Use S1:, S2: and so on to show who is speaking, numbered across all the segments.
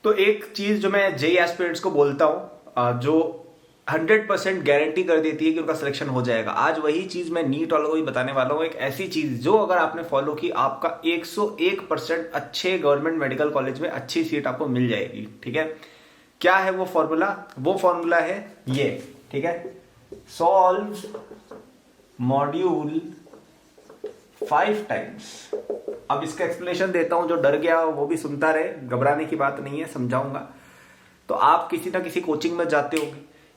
S1: तो एक चीज जो मैं जेई एस्पिरेंट्स को बोलता हूँ, जो 100% गारंटी कर देती है कि उनका सिलेक्शन हो जाएगा, आज वही चीज मैं नीट वालों को भी बताने वाला हूँ। एक ऐसी चीज जो अगर आपने फॉलो की, आपका 101% अच्छे गवर्नमेंट मेडिकल कॉलेज में अच्छी सीट आपको मिल जाएगी। ठीक है, क्या है वो फॉर्मूला? वो फॉर्मूला है ये, ठीक है, सॉल्व मॉड्यूल 5 टाइम्स। अब इसका एक्सप्लेनेशन देता हूं, जो डर गया वो भी सुनता रहे, घबराने की बात नहीं है, समझाऊंगा। तो आप किसी ना किसी कोचिंग में जाते हो,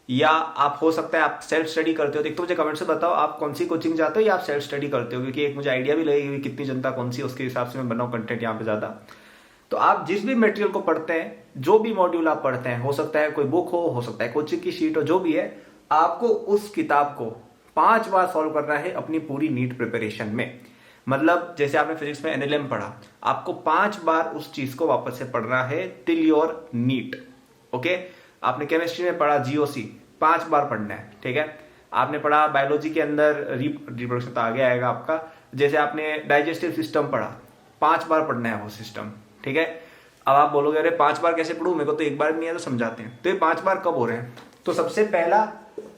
S1: या आप हो सकता है आप सेल्फ स्टडी करते हो। तो मुझे कमेंट से बताओ आप कौन सी कोचिंग जाते हो या आप सेल्फ स्टडी करते हो, क्योंकि एक मुझे आइडिया भी लगेगी कितनी जनता कौन सी, उसके हिसाब से मैं बनाऊं कंटेंट यहाँ पे ज्यादा। तो आप जिस भी मटेरियल को पढ़ते हैं, जो भी मॉड्यूल आप पढ़ते हैं, हो सकता है कोई बुक हो सकता है कोचिंग की शीट हो, जो भी है, आपको उस किताब को 5 बार सॉल्व करना है अपनी पूरी नीट प्रिपरेशन में। मतलब जैसे आपने फिजिक्स में एनएलएम पढ़ा, आपको 5 बार उस चीज को वापस से पढ़ना है टिल योर नीट। ओके, आपने केमिस्ट्री में पढ़ा जीओसी, 5 बार पढ़ना है। ठीक है, आपने पढ़ा बायोलॉजी के अंदर रिप्रोडक्शन तो आगे आएगा आपका, जैसे आपने डाइजेस्टिव सिस्टम पढ़ा, 5 बार पढ़ना है वो सिस्टम। ठीक है, अब आप बोलोगे अरे 5 बार कैसे पढ़ूं, मेरे को तो एक बार भी नहीं है, तो समझाते हैं। तो ये 5 बार कब हो रहे हैं? तो सबसे पहला,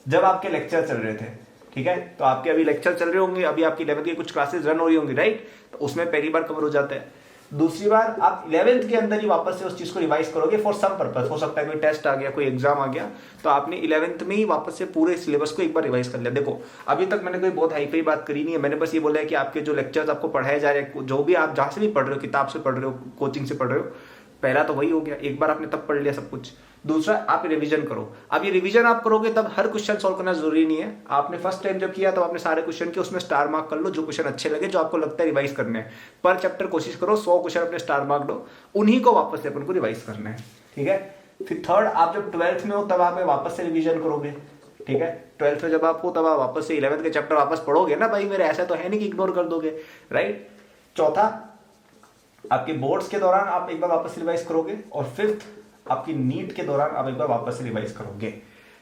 S1: जब आपके लेक्चर चल रहे थे, ठीक है, तो आपके अभी लेक्चर चल रहे होंगे, अभी आपकी 11th की कुछ क्लासेस रन हो रही होंगी, राइट, तो उसमें पहली बार कवर हो जाता है। दूसरी बार आप 11th के अंदर ही वापस से उस चीज को रिवाइज करोगे फॉर सम पर्पस। हो सकता है कोई टेस्ट आ गया, कोई एग्जाम आ गया, तो आपने 11th में ही वापस से पूरे सिलेबस को एक बार रिवाइज कर लिया। देखो अभी तक मैंने कोई बहुत हाई फाई बात करी नहीं है, मैंने बस ये बोला है कि आपके जो लेक्चर्स आपको पढ़ाए जा रहे हैं, जो भी आप जहां से भी पढ़ रहे हो, किताब से पढ़ रहे हो, कोचिंग से पढ़ रहे हो, पहला तो वही हो गया, एक बार आपने तब पढ़ लिया सब कुछ। दूसरा, आप रिवीजन करो। अब ये रिवीजन आप करोगे तब हर क्वेश्चन सॉल्व करना जरूरी नहीं है। आपने फर्स्ट टाइम जब किया तो आपने सारे क्वेश्चन के उसमें स्टार मार्क कर लो, जो क्वेश्चन अच्छे लगे, जो आपको लगता है रिवाइज करने हैं। पर चैप्टर कोशिश करो 100 क्वेश्चन अपने स्टार मार्क दो, उन्हीं को वापस से अपन को रिवाइज करना है। ठीक है, फिर थर्ड, आप जब 12th में हो तब आप वापस से रिवीजन करोगे। ठीक है, 12th में जब आप हो तब आप वापस से 11th के चैप्टर वापस पढ़ोगे ना भाई, मेरे ऐसा तो है नहीं कि इग्नोर कर दोगे, राइट। चौथा, आपके बोर्ड्स के दौरान आप एक बार वापस रिवाइज करोगे, और फिफ्थ, आपकी नीट के दौरान आप एक बार वापस से रिवाइज करोगे।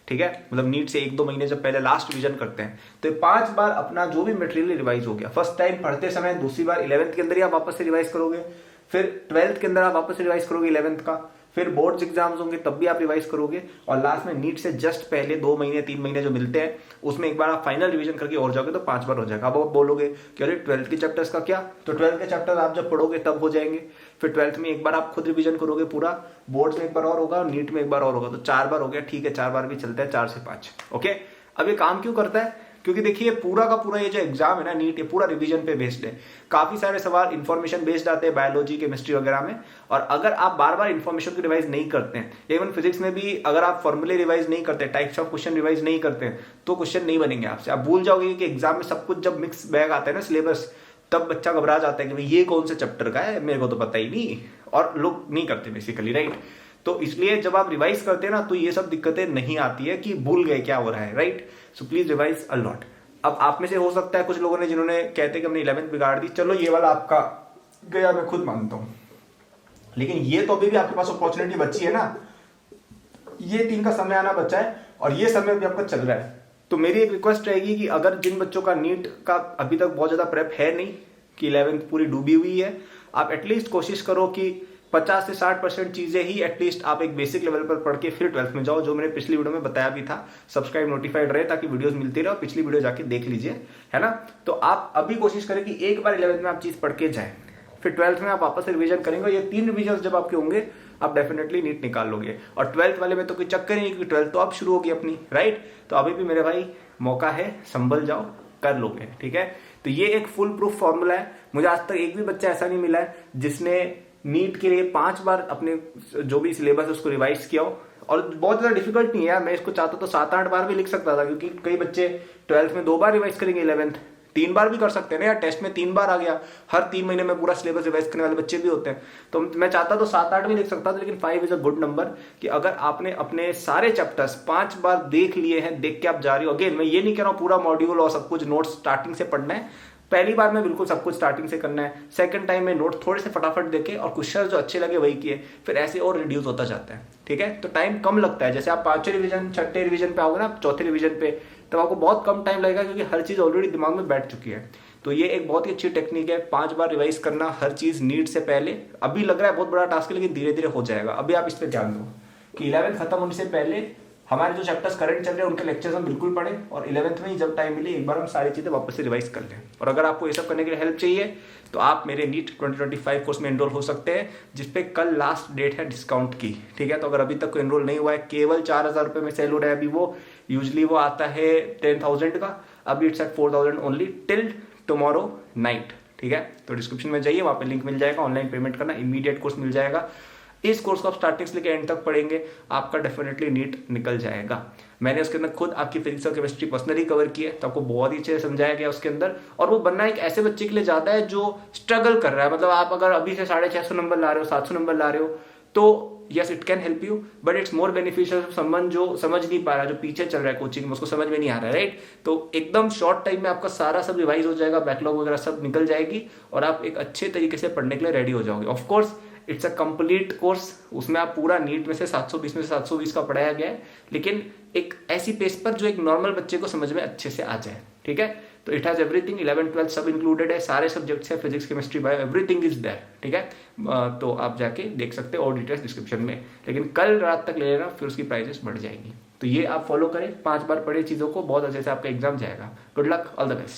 S1: ठीक है, मतलब नीट से 1-2 महीने जब पहले लास्ट रिवीजन करते हैं, तो 5 बार अपना जो भी मटेरियल रिवाइज हो गया। फर्स्ट टाइम पढ़ते समय, दूसरी बार 11th के अंदर ही आप वापस से रिवाइज करोगे, फिर 12th के अंदर आप वापस से रिवाइज करोगे 11th का, फिर बोर्ड्स एग्जाम्स होंगे तब भी आप रिवाइज करोगे, और लास्ट में नीट से जस्ट पहले 2 महीने 3 महीने जो मिलते हैं, उसमें एक बार आप फाइनल रिवीजन करके और जाओगे तो 5 बार हो जाएगा। अब आप बोलोगे कि अरे 12th के चैप्टर्स का क्या? तो 12th के चैप्टर आप जब पढ़ोगे तब हो जाएंगे। फिर 12th में एक बार आप खुद रिवीजन करोगे पूरा, बोर्ड्स में एक बार और होगा, और नीट में एक बार और होगा, तो 4 बार हो गया। ठीक है, 4 बार भी चलता है, 4 से 5। ओके, अब ये काम क्यों करता है? क्योंकि देखिए पूरा का पूरा ये जो एग्जाम है ना नीट, ये पूरा रिवीजन पे बेस्ड है। काफी सारे सवाल इंफॉर्मेशन बेस्ड आते हैं बायोलॉजी, केमिस्ट्री वगैरह में, और अगर आप बार बार इंफॉर्मेशन को रिवाइज नहीं करते हैं, इवन फिजिक्स में भी अगर आप फॉर्मूले रिवाइज नहीं करते, टाइप्स ऑफ क्वेश्चन रिवाइज नहीं करते हैं, तो क्वेश्चन नहीं बनेंगे आपसे। आप भूल जाओगे कि एग्जाम में सब कुछ जब मिक्स बैग आता है ना सिलेबस, तब बच्चा घबरा जाता है कि भाई ये कौन से चैप्टर का है, मेरे को तो पता ही नहीं, और लोग नहीं करते बेसिकली, राइट। तो इसलिए जब आप रिवाइज करते हैं ना, तो ये सब दिक्कतें नहीं आती है कि भूल गए क्या हो रहा है, right. So please revise a lot. अब आप में से हो सकता है कुछ लोगों ने जिन्होंने कहते हैं कि हमने 11th बिगाड़ दी, चलो ये वाला आपका गया, मैं खुद मानता हूं, लेकिन ये तो अभी भी आपके पास अपॉर्चुनिटी बची है ना, ये 3 का समय आना बचा है, और ये समय भी आपका चल रहा है। तो मेरी एक रिक्वेस्ट रहेगी कि अगर जिन बच्चों का नीट का अभी तक बहुत ज्यादा प्रेप है नहीं, कि 11th पूरी डूबी हुई है, आप एटलीस्ट कोशिश करो कि 50 से 60% चीजें ही एटलीस्ट आप एक बेसिक लेवल पर पढ़ के फिर 12th में जाओ, जो मैंने पिछली वीडियो में बताया भी था। सब्सक्राइब नोटिफाइड रहे ताकि वीडियोस मिलती रहे, और पिछली वीडियो जाके देख लीजिए, है ना। तो आप अभी कोशिश करें कि एक बार 11th में आप चीज पढ़ के जाए, फिर 12th में आप वापस से रिवीजन करेंगे। ये 3 रिवीजन जब आपके होंगे, आप डेफिनेटली नीट निकाल लोगे। और 12th वाले में तो कोई चक्कर ही नहीं, क्योंकि 12th तो अब शुरू होगी अपनी, राइट। तो अभी भी मेरे भाई मौका है, संभल जाओ, कर लोगे। ठीक है, तो ये एक फुल प्रूफ फॉर्मूला है। मुझे आज तक एक भी बच्चा ऐसा नहीं मिला है जिसने नीट के लिए 5 बार अपने जो भी सिलेबस है उसको रिवाइज किया हो। और बहुत ज्यादा डिफिकल्ट नहीं है, मैं इसको चाहता तो 7-8 बार भी लिख सकता था, क्योंकि कई बच्चे 12th में 2 बार रिवाइज करेंगे, 11th 3 बार भी कर सकते हैं ना यार, टेस्ट में 3 बार आ गया, हर 3 महीने में पूरा सिलेबस रिवाइज करने वाले बच्चे भी होते हैं। तो मैं चाहता तो 7-8 भी लिख सकता था, लेकिन 5 इज अ गुड नंबर, कि अगर आपने अपने सारे चैप्टर्स 5 बार देख लिए हैं, देख के आप जा रहे हो। अगेन मैं ये नहीं कह रहा हूं पूरा मॉड्यूल और सब कुछ नोट्स स्टार्टिंग से पढ़ना है, पहली बार में बिल्कुल सब कुछ स्टार्टिंग से करना है, सेकंड टाइम में नोट थोड़े से फटाफट देके और क्वेश्चन जो अच्छे लगे वही किए, फिर ऐसे और रिड्यूस होता जाता है। ठीक है, तो टाइम कम लगता है। जैसे आप 5वें रिवीजन 6ठे रिवीजन पे आओगे ना, 4थे रिवीजन पे, तब आपको बहुत कम टाइम लगेगा, क्योंकि हर चीज ऑलरेडी दिमाग में बैठ चुकी है। तो ये एक बहुत ही अच्छी टेक्निक है, 5 बार रिवाइज करना हर चीज नीट से पहले। अभी लग रहा है बहुत बड़ा टास्क है, लेकिन धीरे धीरे हो जाएगा। अभी आप इस पर ध्यान दो कि 11th खत्म होने से पहले हमारे जो चैप्टर्स करंट चल रहे हैं उनके लेक्चर्स हम बिल्कुल पढ़ें, और 11th में ही जब टाइम मिले एक बार हम सारी चीज़ें वापस से रिवाइज कर लें। और अगर आपको ये सब करने के लिए हेल्प चाहिए तो आप मेरे नीट 2025 कोर्स में एनरोल हो सकते हैं, जिसपे कल लास्ट डेट है डिस्काउंट की, ठीक है। तो अगर अभी तक कोई एनरोल नहीं हुआ है, केवल 4000 रुपये में सेल हो रहा है अभी वो। यूजली वो आता है 10,000 का, अभी it's at 4,000 only till tomorrow night, ठीक है। तो डिस्क्रिप्शन में जाइए, वहाँ पे लिंक मिल जाएगा, ऑनलाइन पेमेंट करना, इमीडिएट कोर्स मिल जाएगा। इस कोर्स को आप स्टार्टिंग से लेकर एंड तक पढ़ेंगे, आपका डेफिनेटली नीट निकल जाएगा। मैंने उसके अंदर खुद आपकी फिजिक्स और केमिस्ट्री पर्सनली कवर की है, तो आपको बहुत ही अच्छे से समझाया गया उसके अंदर। और वो बनना एक ऐसे बच्चे के लिए ज्यादा है जो स्ट्रगल कर रहा है। मतलब आप अगर अभी से 650 नंबर ला रहे हो, 700 नंबर ला रहे हो, तो yes it can help you, but it's more beneficial someone जो समझ नहीं पा रहा, जो पीछे चल रहा है कोचिंग में, उसको समझ में नहीं आ रहा है, राइट। तो एकदम शॉर्ट टाइम में आपका सारा सब रिवाइज हो जाएगा, बैकलॉग वगैरह सब निकल जाएगी, और आप एक अच्छे तरीके से पढ़ने के लिए रेडी हो जाओगे। Of course it's a complete course, उसमें आप पूरा नीट में से 720 में से 720 का पढ़ाया गया है, लेकिन एक ऐसी पेस पर जो एक नॉर्मल बच्चे को समझ में अच्छे से आ जाए, ठीक है। तो it has everything, 11th 12th सब इंक्लूडेड है, सारे सब्जेक्ट्स है, physics chemistry bio everything is there, ठीक है। तो आप जाके देख सकते हो, और डिटेल्स डिस्क्रिप्शन में। लेकिन कल रात तक ले लेना, फिर उसकी प्राइजेस बढ़ जाएंगी। तो ये आप फॉलो करें, 5 बार पढ़े चीज़ों को, बहुत अच्छे से आपका एग्जाम जाएगा। Good luck, all the best.